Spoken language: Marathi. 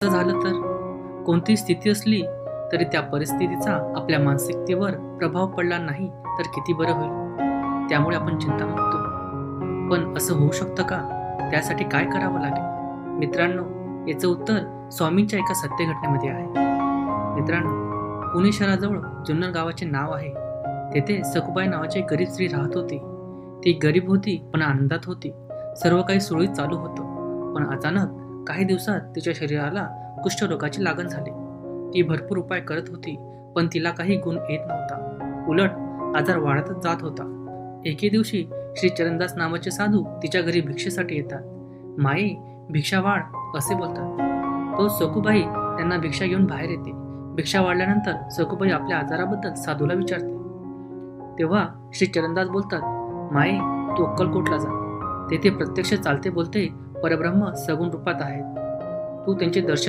असं झालं तर कोणतीही स्थिती असली तरी त्या परिस्थितीचा आपल्या मानसिकतेवर प्रभाव पडला नाही तर किती बरं होईल. त्यामुळे आपण चिंतामुक्त होऊ. पण असं होऊ शकतं का? त्यासाठी काय करावं लागेल? मित्रांनो, याचं उत्तर स्वामींच्या एका सत्य घटनेमध्ये आहे. मित्रांनो, पुणे शहराजवळ जुन्नर गावाचे नाव आहे. तेथे सखुबाई नावाची एक गरीब स्त्री राहत होती. ती गरीब होती पण आनंदात होती. सर्व काही सुरळीत चालू होतं. पण अचानक काही दिवसात तिच्या शरीराला कुष्ठरोगाची लागण झाली. ती भरपूर उपाय करत होती पण तिला काही गुण येत नव्हता. उलट आजार वाढतच जात होता. एके दिवशी श्री चरणदास नावाचे साधू तिच्या घरी भिक्षेसाठी येतात. माये, भिक्षा वाढ असे बोलतात. तो सखुबाई त्यांना भिक्षा घेऊन बाहेर येते. भिक्षा वाढल्यानंतर सखुबाई आपल्या आजाराबद्दल साधूला विचारते. तेव्हा श्री चरणदास बोलतात, माये, तू अक्कलकोटला जा. तेथे प्रत्यक्ष चालते बोलते परब्रह्म सगुण रूपात आहेत. तू त्यांचे दर्शन